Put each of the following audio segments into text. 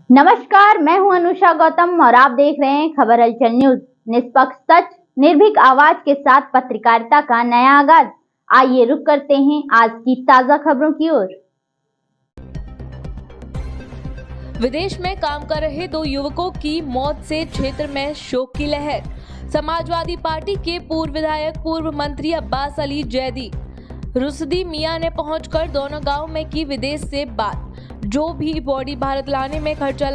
नमस्कार, मैं हूं अनुषा गौतम और आप देख रहे हैं खबर हलचल न्यूज। निष्पक्ष, सच, निर्भीक आवाज के साथ पत्रकारिता का नया आगाज। आइए रुक करते हैं आज की ताजा खबरों की ओर। विदेश में काम कर रहे 2 युवकों की मौत से क्षेत्र में शोक की लहर। समाजवादी पार्टी के पूर्व विधायक पूर्व मंत्री अब्बास अली जैदी रुसदी मियां ने पहुंचकर दोनों गांव में की विदेश से बात। जो भी बॉडी भारत लाने में खर्चा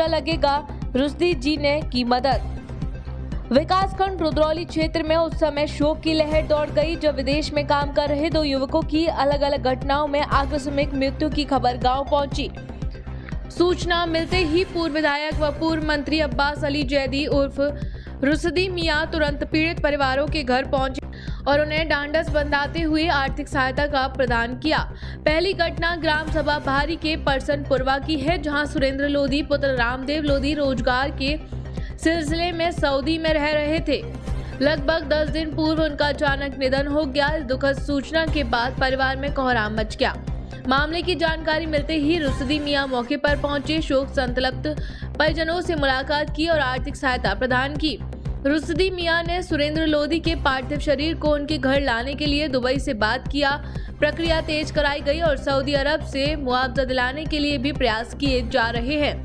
लगेगा रुसदी जी ने की मदद। विकासखंड रुद्रौली क्षेत्र में उस समय शोक की लहर दौड़ गई जब विदेश में काम कर रहे 2 युवकों की अलग अलग घटनाओं में आकस्मिक मृत्यु की खबर गांव पहुंची। सूचना मिलते ही पूर्व विधायक व पूर्व मंत्री अब्बास अली जैदी उर्फ रुसदी मियां तुरंत पीड़ित परिवारों के घर पहुंचे और उन्हें ढांढस बंधाते हुए आर्थिक सहायता का प्रदान किया। पहली घटना ग्राम सभा भारी के परसनपुरवा की है, जहां सुरेंद्र लोधी पुत्र रामदेव लोधी रोजगार के सिलसिले में सऊदी में रह रहे थे। लगभग 10 दिन पूर्व उनका अचानक निधन हो गया। इस दुखद सूचना के बाद परिवार में कोहराम मच गया। मामले की जानकारी मिलते ही रुसदी मियां मौके पर पहुंचे, शोक संतप्त परिजनों से मुलाकात की और आर्थिक सहायता प्रदान की। रुसदी मियां ने सुरेंद्र लोधी के पार्थिव शरीर को उनके घर लाने के लिए दुबई से बात किया। प्रक्रिया तेज कराई गई और सऊदी अरब से मुआवजा दिलाने के लिए भी प्रयास किए जा रहे हैं।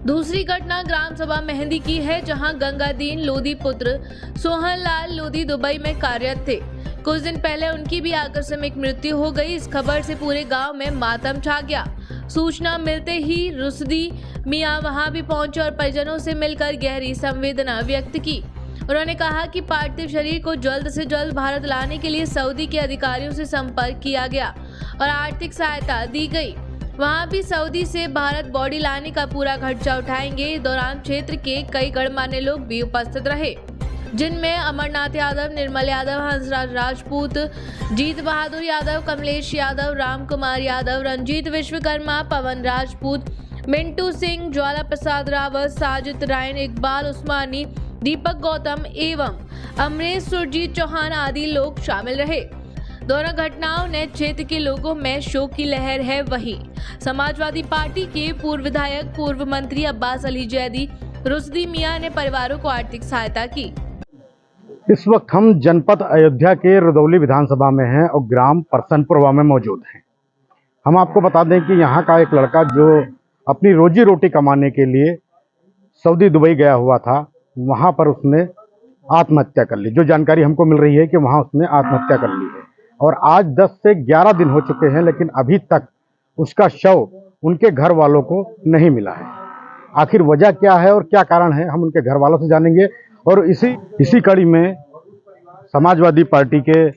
दूसरी घटना ग्राम सभा मेहंदी की है, जहां गंगादीन लोधी पुत्र सोहन लाल लोधी दुबई में कार्यरत थे। कुछ दिन पहले उनकी भी आकस्मिक मृत्यु हो गई। इस खबर से पूरे गांव में मातम छा गया। सूचना मिलते ही रुसदी मियां वहां भी पहुंचे और परिजनों से मिलकर गहरी संवेदना व्यक्त की। उन्होंने कहा कि पार्थिव शरीर को जल्द से जल्द भारत लाने के लिए सऊदी के अधिकारियों से संपर्क किया गया और आर्थिक सहायता दी गई। वहां भी सऊदी से भारत बॉडी लाने का पूरा खर्चा उठाएंगे। इस दौरान क्षेत्र के कई गणमान्य लोग भी उपस्थित रहे, जिनमें अमरनाथ यादव, निर्मल यादव, हंसराज राजपूत, जीत बहादुर यादव, कमलेश यादव, राम कुमार यादव, रंजीत विश्वकर्मा, पवन राजपूत, मिंटू सिंह, ज्वाला प्रसाद रावत, साजिद रायन, इकबाल उस्मानी, दीपक गौतम एवं अमरेश सुरजीत चौहान आदि लोग शामिल रहे। दोनों घटनाओं ने क्षेत्र के लोगों में शोक की लहर है। वहीं समाजवादी पार्टी के पूर्व विधायक पूर्व मंत्री अब्बास अली जैदी रुसदी मियां ने परिवारों को आर्थिक सहायता की। इस वक्त हम जनपद अयोध्या के रुदौली विधानसभा में हैं और ग्राम परसनपुरवा में मौजूद हैं। हम आपको बता दें कि यहाँ का एक लड़का जो अपनी रोजी रोटी कमाने के लिए सऊदी दुबई गया हुआ था, वहाँ पर उसने आत्महत्या कर ली। जो जानकारी हमको मिल रही है कि वहाँ उसने आत्महत्या कर ली है और आज 10 से 11 दिन हो चुके हैं, लेकिन अभी तक उसका शव उनके घर वालों को नहीं मिला है। आखिर वजह क्या है और क्या कारण है, हम उनके घर वालों से जानेंगे। और इसी कड़ी में समाजवादी पार्टी के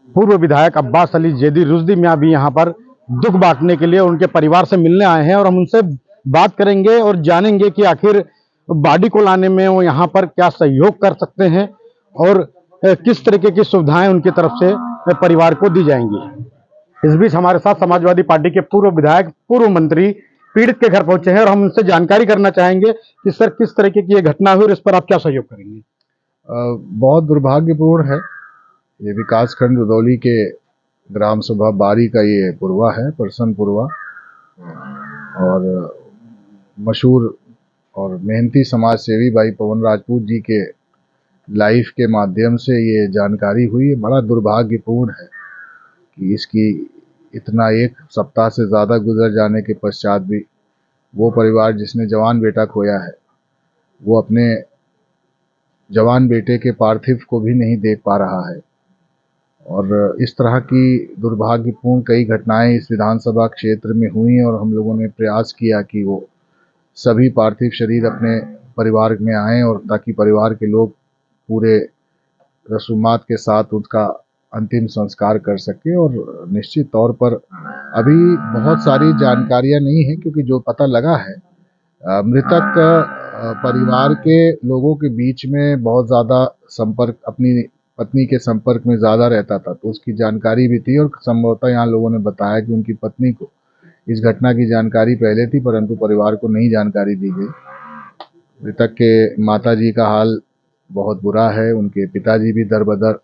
पूर्व विधायक अब्बास अली जैदी रुसदी मियां भी यहाँ पर दुख बांटने के लिए उनके परिवार से मिलने आए हैं और हम उनसे बात करेंगे और जानेंगे कि आखिर बॉडी को लाने में वो यहाँ पर क्या सहयोग कर सकते हैं और किस तरीके की सुविधाएं उनकी तरफ से परिवार को दी जाएंगी। इस बीच हमारे साथ समाजवादी पार्टी के पूर्व विधायक पूर्व मंत्री पीड़ित के घर पहुंचे हैं और हम उनसे जानकारी करना चाहेंगे कि सर किस तरीके की ये घटना हुई और इस पर आप क्या सहयोग करेंगे। बहुत दुर्भाग्यपूर्ण है। ये विकासखंड रुदौली के ग्राम सभा बारी का ये पुरवा है, परसनपुरवा, और मशहूर और मेहनती समाज सेवी भाई पवन राजपूत जी के लाइफ के माध्यम से ये जानकारी हुई। बड़ा दुर्भाग्यपूर्ण है कि इसकी इतना 1 सप्ताह से ज़्यादा गुजर जाने के पश्चात भी वो परिवार जिसने जवान बेटा खोया है, वो अपने जवान बेटे के पार्थिव को भी नहीं देख पा रहा है। और इस तरह की दुर्भाग्यपूर्ण कई घटनाएं इस विधानसभा क्षेत्र में हुई और हम लोगों ने प्रयास किया कि वो सभी पार्थिव शरीर अपने परिवार में आएँ और ताकि परिवार के लोग पूरे रसूमात के साथ उसका अंतिम संस्कार कर सके। और निश्चित तौर पर अभी बहुत सारी जानकारियां नहीं है, क्योंकि जो पता लगा है मृतक परिवार के लोगों के बीच में बहुत ज़्यादा संपर्क, अपनी पत्नी के संपर्क में ज़्यादा रहता था, तो उसकी जानकारी भी थी। और संभवतः यहाँ लोगों ने बताया कि उनकी पत्नी को इस घटना की जानकारी पहले थी, परंतु परिवार को नहीं जानकारी दी गई। मृतक के माताजी का हाल बहुत बुरा है, उनके पिताजी भी दर-बदर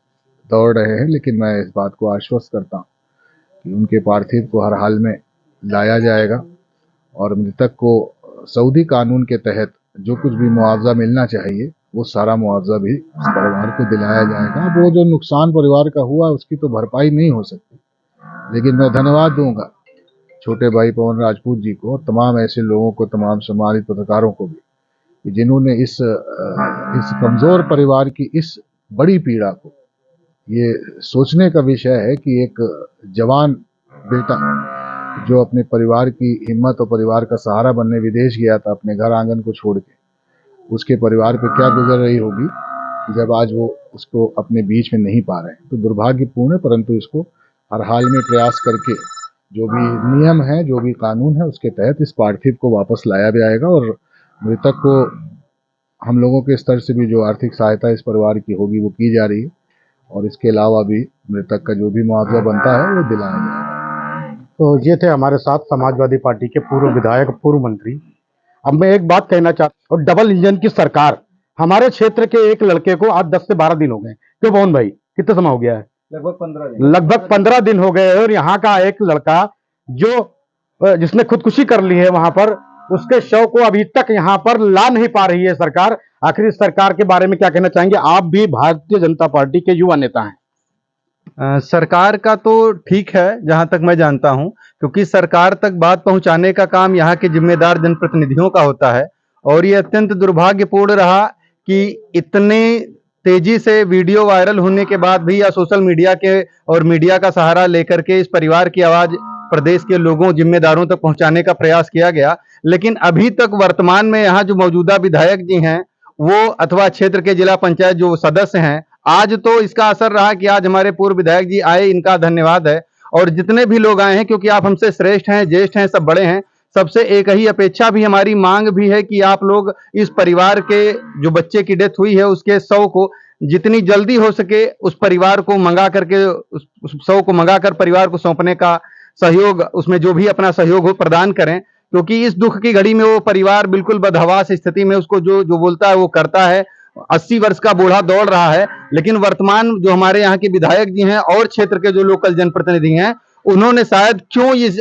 दौड़ रहे हैं, लेकिन मैं इस बात को आश्वस्त करता हूँ कि उनके पार्थिव को हर हाल में लाया जाएगा और मृतक को सऊदी कानून के तहत जो कुछ भी मुआवजा मिलना चाहिए वो सारा मुआवजा भी इस परिवार को दिलाया जाएगा। वो जो नुकसान परिवार का हुआ उसकी तो भरपाई नहीं हो सकती, लेकिन मैं धन्यवाद दूंगा छोटे भाई पवन राजपूत जी को और तमाम ऐसे लोगों को, तमाम सम्मानित पत्रकारों को भी, जिन्होंने इस कमजोर परिवार की इस बड़ी पीड़ा को, ये सोचने का विषय है कि एक जवान बेटा जो अपने परिवार की हिम्मत और परिवार का सहारा बनने विदेश गया था अपने घर आंगन को छोड़ के, उसके परिवार पे क्या गुजर रही होगी कि जब आज वो उसको अपने बीच में नहीं पा रहे हैं। तो दुर्भाग्यपूर्ण है, परंतु इसको हर हाल में प्रयास करके जो भी नियम है, जो भी कानून है, उसके तहत इस पार्थिव को वापस लाया जाएगा और मृतक को हम लोगों के स्तर से भी जो आर्थिक सहायता इस परिवार की होगी वो की जा रही है और इसके अलावा भी मृतक का जो भी मुआवजा बनता है वो दिलाया जाएगा। तो ये थे हमारे साथ समाजवादी पार्टी के पूर्व विधायक, पूर्व मंत्री। अब मैं एक बात कहना चाहता हूँ, डबल इंजन की सरकार, हमारे क्षेत्र के एक लड़के को आज 10 से 12 दिन हो गए। क्यों पवन भाई, कितना समय हो गया है? लगभग 15 दिन हो गए। और यहाँ का एक लड़का जो जिसने खुदकुशी कर ली है, वहां पर उसके शव को अभी तक यहाँ पर ला नहीं पा रही है सरकार। आखिर इस सरकार के बारे में क्या कहना चाहेंगे? आप भी भारतीय जनता पार्टी के युवा नेता हैं। सरकार का तो ठीक है जहां तक मैं जानता हूं, क्योंकि सरकार तक बात पहुंचाने का काम यहाँ के जिम्मेदार जनप्रतिनिधियों का होता है। और ये अत्यंत दुर्भाग्यपूर्ण रहा कि इतने तेजी से वीडियो वायरल होने के बाद भी या सोशल मीडिया के और मीडिया का सहारा लेकर के इस परिवार की आवाज प्रदेश के लोगों, जिम्मेदारों तक पहुंचाने का प्रयास किया गया, लेकिन अभी तक वर्तमान में यहाँ जो मौजूदा विधायक जी हैं वो अथवा क्षेत्र के जिला पंचायत जो सदस्य हैं, आज तो इसका असर रहा कि आज हमारे पूर्व विधायक जी आए, इनका धन्यवाद है। और जितने भी लोग आए हैं, क्योंकि आप हमसे श्रेष्ठ हैं, ज्येष्ठ हैं, सब बड़े हैं, सबसे एक ही अपेक्षा भी, हमारी मांग भी है कि आप लोग इस परिवार के जो बच्चे की डेथ हुई है उसके शव को जितनी जल्दी हो सके उस परिवार को मंगा करके, उस शव को मंगा कर परिवार को सौंपने का सहयोग, उसमें जो भी अपना सहयोग हो प्रदान करें, क्योंकि इस दुख की घड़ी में वो परिवार बिल्कुल बदहवास स्थिति में, उसको जो बोलता है वो करता है। 80 वर्ष का बूढ़ा दौड़ रहा है, लेकिन वर्तमान जो हमारे यहाँ के विधायक जी हैं और क्षेत्र के जो लोकल जनप्रतिनिधि हैं, उन्होंने शायद क्यों इस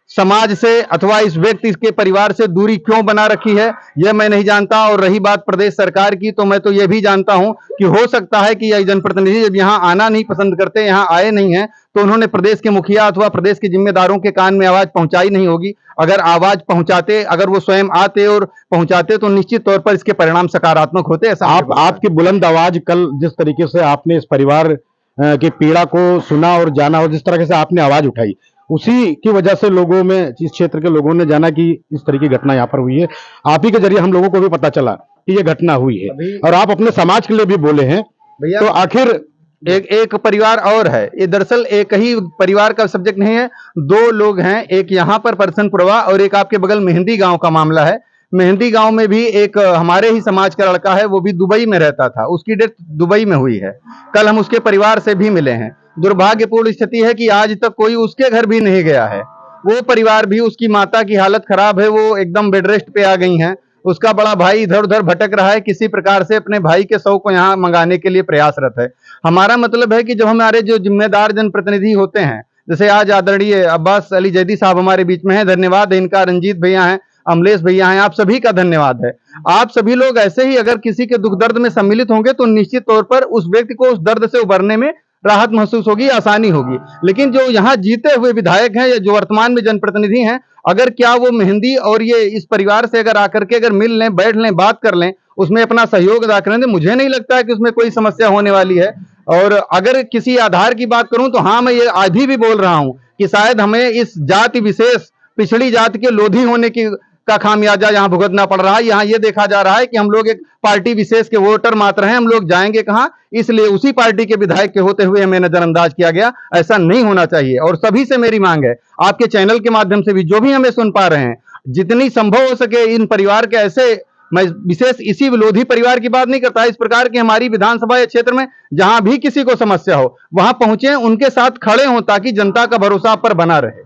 समाज से अथवा इस व्यक्ति के परिवार से दूरी क्यों बना रखी है, यह मैं नहीं जानता। और रही बात प्रदेश सरकार की, तो मैं तो यह भी जानता हूं कि हो सकता है कि यह जनप्रतिनिधि जब यहाँ आना नहीं पसंद करते, यहाँ आए नहीं हैं, तो उन्होंने प्रदेश के मुखिया अथवा प्रदेश के जिम्मेदारों के कान में आवाज पहुंचाई नहीं होगी। अगर आवाज पहुंचाते, अगर वो स्वयं आते और पहुंचाते, तो निश्चित तौर पर इसके परिणाम सकारात्मक होते। ऐसा आपकी बुलंद आवाज, कल जिस तरीके से आपने इस परिवार की पीड़ा को सुना और जाना, और जिस तरह से आपने आवाज उठाई, उसी की वजह से लोगों में, इस क्षेत्र के लोगों ने जाना कि इस तरह की घटना यहाँ पर हुई है। आप ही के जरिए हम लोगों को भी पता चला कि ये घटना हुई है, और आप अपने समाज के लिए भी बोले हैं। भैया, तो आखिर एक परिवार और है, ये दरअसल एक ही परिवार का सब्जेक्ट नहीं है, 2 लोग हैं, एक यहाँ पर परसनपुरवा और एक आपके बगल मेहंदी गांव का मामला है। मेहंदी गांव में भी एक हमारे ही समाज का लड़का है, वो भी दुबई में रहता था, उसकी डेथ दुबई में हुई है। कल हम उसके परिवार से भी मिले हैं। दुर्भाग्यपूर्ण स्थिति है कि आज तक कोई उसके घर भी नहीं गया है। वो परिवार भी, उसकी माता की हालत खराब है, वो एकदम बेड रेस्ट पे आ गई हैं। उसका बड़ा भाई इधर उधर भटक रहा है, किसी प्रकार से अपने भाई के शव को यहाँ मंगाने के लिए प्रयासरत है। हमारा मतलब है कि जब हमारे जो जिम्मेदार जनप्रतिनिधि होते हैं, जैसे आज आदरणीय अब्बास अली जैदी साहब हमारे बीच में हैं, धन्यवाद है इनका, रंजीत भैया हैं, अमलेश भैया हैं, आप सभी का धन्यवाद है। आप सभी लोग ऐसे ही अगर किसी के दुख दर्द में सम्मिलित होंगे तो निश्चित तौर पर उस व्यक्ति को उस दर्द से उबरने में राहत महसूस होगी, आसानी होगी। लेकिन जो यहाँ जीते हुए विधायक हैं या जो वर्तमान में जनप्रतिनिधि हैं, अगर क्या वो मेहंदी और ये इस परिवार से अगर आकर के अगर मिल लें, बैठ लें, बात कर लें, उसमें अपना सहयोग अदा करें, तो मुझे नहीं लगता है कि उसमें कोई समस्या होने वाली है। और अगर किसी आधार की बात करूं तो हाँ, मैं ये अभी भी बोल रहा हूं कि शायद हमें इस जाति विशेष, पिछड़ी जाति के लोधी होने की का खामियाजा यहाँ भुगतना पड़ रहा है। यहाँ ये देखा जा रहा है कि हम लोग एक पार्टी विशेष के वोटर मात्र हैं, हम लोग जाएंगे कहाँ, इसलिए उसी पार्टी के विधायक के होते हुए हमें नजरअंदाज किया गया। ऐसा नहीं होना चाहिए। और सभी से मेरी मांग है, आपके चैनल के माध्यम से भी जो भी हमें सुन पा रहे हैं, जितनी संभव हो सके इन परिवार के ऐसे, मैं विशेष इसी विरोधी परिवार की बात नहीं करता, इस प्रकार की हमारी विधानसभा या क्षेत्र में जहां भी किसी को समस्या हो वहां पहुंचे, उनके साथ खड़े हों, ताकि जनता का भरोसा आप पर बना रहे।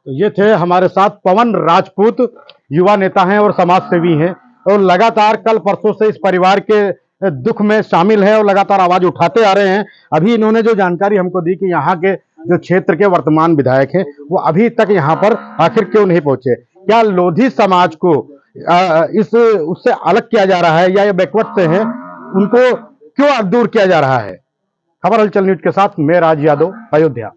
तो ये थे हमारे साथ पवन राजपूत, युवा नेता हैं और समाज सेवी हैं, और लगातार कल परसों से इस परिवार के दुख में शामिल हैं और लगातार आवाज उठाते आ रहे हैं। अभी इन्होंने जो जानकारी हमको दी कि यहाँ के जो क्षेत्र के वर्तमान विधायक हैं वो अभी तक यहाँ पर आखिर क्यों नहीं पहुंचे? क्या लोधी समाज को इस उससे अलग किया जा रहा है या ये बैकवर्ड से हैं उनको क्यों दूर किया जा रहा है? खबर हलचल न्यूज के साथ मैं राज यादव, अयोध्या।